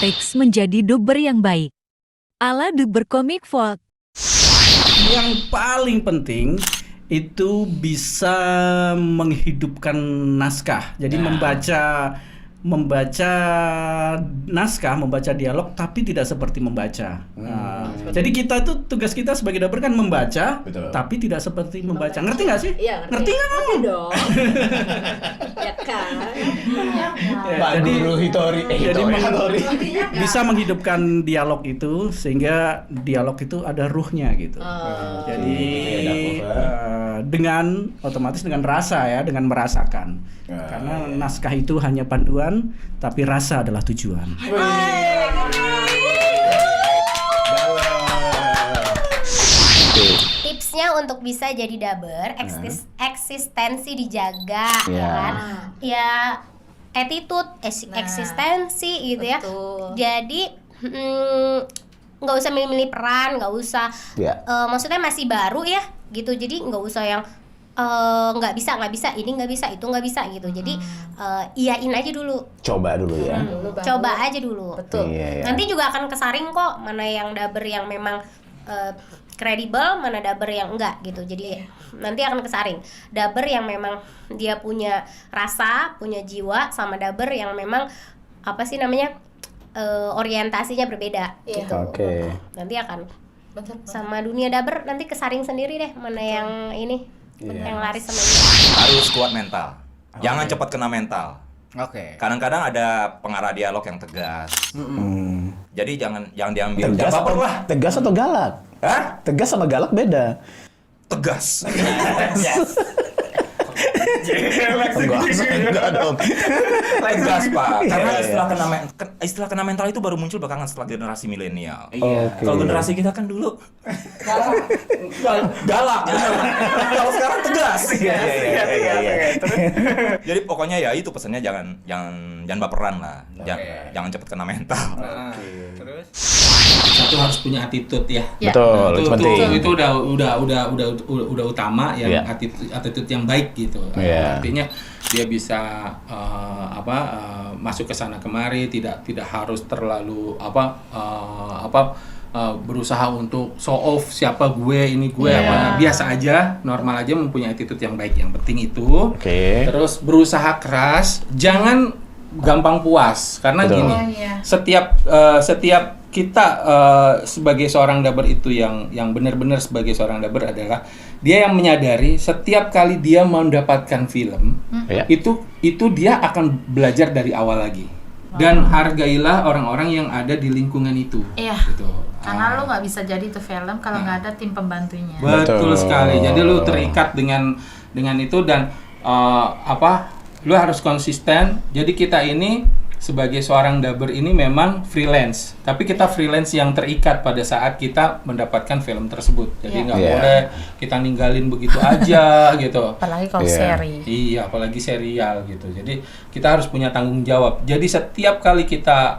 Tips menjadi dubber yang baik. Ala dubber komik Volt. Yang paling penting itu bisa menghidupkan naskah. Jadi membaca naskah, membaca dialog, tapi tidak seperti membaca. Jadi kita itu tugas kita sebagai dubber kan membaca, Betul. tapi tidak seperti membaca. Ngerti nggak sih? Iya, Ngerti nggak kamu? Ngerti dong. Ya kan. Pak jadi- Guru Hitori. jadi Hitori. bisa menghidupkan dialog itu sehingga dialog itu ada ruhnya gitu. Jadi dengan otomatis dengan rasa ya, dengan merasakan. Karena naskah itu hanya panduan, tapi rasa adalah tujuan. Tipsnya untuk bisa jadi dubber, eksistensi dijaga, Iya. ya kan? Ya attitude, eksistensi gitu ya. Betul. Jadi nggak usah milih-milih peran, nggak usah. Iya. Maksudnya masih baru ya, gitu. Jadi nggak usah yang nggak bisa, ini nggak bisa, itu nggak bisa gitu. Jadi iyain aja dulu, Coba dulu ya. coba aja dulu. Betul. Iya. Nanti juga akan kesaring kok mana yang dubber yang memang kredibel, mana dubber yang enggak gitu. Jadi nanti akan kesaring. Dubber yang memang dia punya rasa, punya jiwa, sama dubber yang memang apa sih namanya orientasinya berbeda Iya. gitu. Oke. Nanti akan Betul. sama dunia dubber nanti kesaring sendiri deh mana yang ini yang laris sama ini. Harus kuat mental. Jangan cepat kena mental. Oke. Kadang-kadang ada pengarah dialog yang tegas. Jadi jangan diambil. Tegas Jangan baper atau, lah. tegas atau galak? Hah? Tegas sama galak beda. Tegas. Enggak dong. Tegas, Pak. Karena Iya, istilah kena mental itu baru muncul belakangan setelah generasi milenial. Oke. Kalau generasi kita kan dulu galak. Kalau sekarang tegas. Iya. Jadi pokoknya ya itu pesannya jangan baperan lah. Jangan cepet kena mental. Terus? Satu harus punya attitude ya. Betul, itu penting. Itu udah utama yang Iya. attitude yang baik gitu. Iya. Artinya dia bisa masuk ke sana kemari, tidak harus terlalu berusaha untuk show off siapa gue, ini gue apa, biasa aja, normal aja, mempunyai attitude yang baik. Yang penting itu. Oke. Terus berusaha keras, jangan gampang puas karena Betul. gini, setiap kita sebagai seorang dubber itu yang benar-benar sebagai seorang dubber adalah dia yang menyadari setiap kali dia mendapatkan film Iya. itu dia akan belajar dari awal lagi. Dan hargailah orang-orang yang ada di lingkungan itu. Iya. Gitu. Karena lu nggak bisa jadi itu film kalau nggak ada tim pembantunya. Betul Betul. sekali. Jadi lu terikat dengan itu dan lu harus konsisten. Jadi kita ini sebagai seorang dubber ini memang freelance, tapi kita freelance yang terikat pada saat kita mendapatkan film tersebut. Jadi nggak boleh kita ninggalin begitu aja gitu. Apalagi kalau Iya. seri. Iya, apalagi serial gitu. Jadi kita harus punya tanggung jawab. Jadi setiap kali kita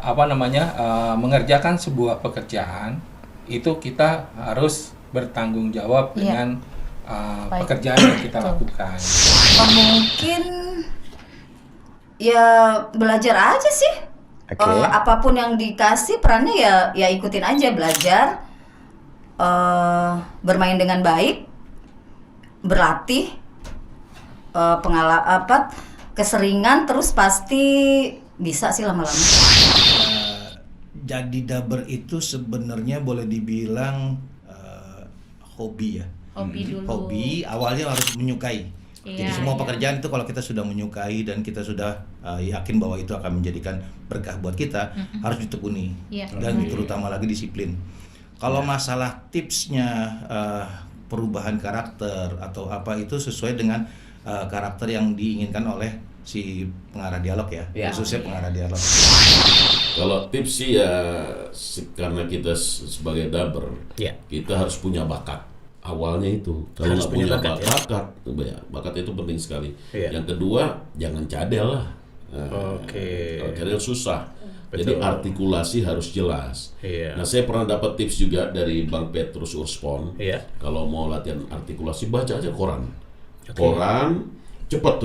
mengerjakan sebuah pekerjaan itu kita harus bertanggung jawab Iya. dengan Baik. pekerjaan yang kita lakukan. Mungkin ya belajar aja sih. Oke. Apapun yang dikasih perannya ya ikutin aja, belajar, bermain dengan baik, berlatih, keseringan, terus pasti bisa sih lama-lama. Jadi dubber itu sebenarnya boleh dibilang hobi ya. Hobi dulu. Hobi awalnya harus menyukai. Jadi Iya, semua iya. pekerjaan itu kalau kita sudah menyukai dan kita sudah yakin bahwa itu akan menjadikan berkah buat kita, harus ditekuni. Iya. Dan terutama lagi disiplin. Kalau masalah tipsnya perubahan karakter atau apa itu sesuai dengan karakter yang diinginkan oleh si pengarah dialog ya, khususnya pengarah dialog. Kalau tips sih ya karena kita sebagai dubber, kita harus punya bakat. Awalnya itu, kalau Harus nggak punya punya bakat, bakat itu penting sekali. Iya. Yang kedua, jangan cadel lah. Oke. Kalau cadel susah. Betul. Jadi artikulasi harus jelas. Iya. Nah, saya pernah dapat tips juga dari Bang Petrus Urspon. Iya. Kalau mau latihan artikulasi, baca aja koran. Koran, cepat,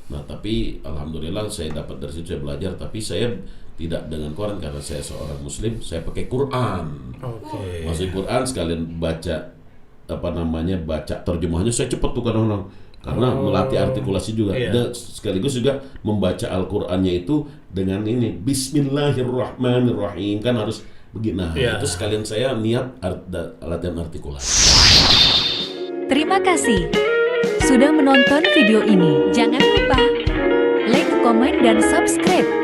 Nah, tapi alhamdulillah saya dapat dari situ, saya belajar, tapi saya tidak dengan Quran karena saya seorang muslim, saya pakai Quran. Masih Quran sekalian baca baca terjemahannya, saya cepat tuh kadang-kadang karena melatih artikulasi juga. Dan sekaligus juga membaca Al-Qur'annya itu dengan ini Bismillahirrahmanirrahim, kan harus begini. Nah, itu sekalian saya niat latihan artikulasi. Terima kasih sudah menonton video ini. Jangan lupa like, komen, dan subscribe.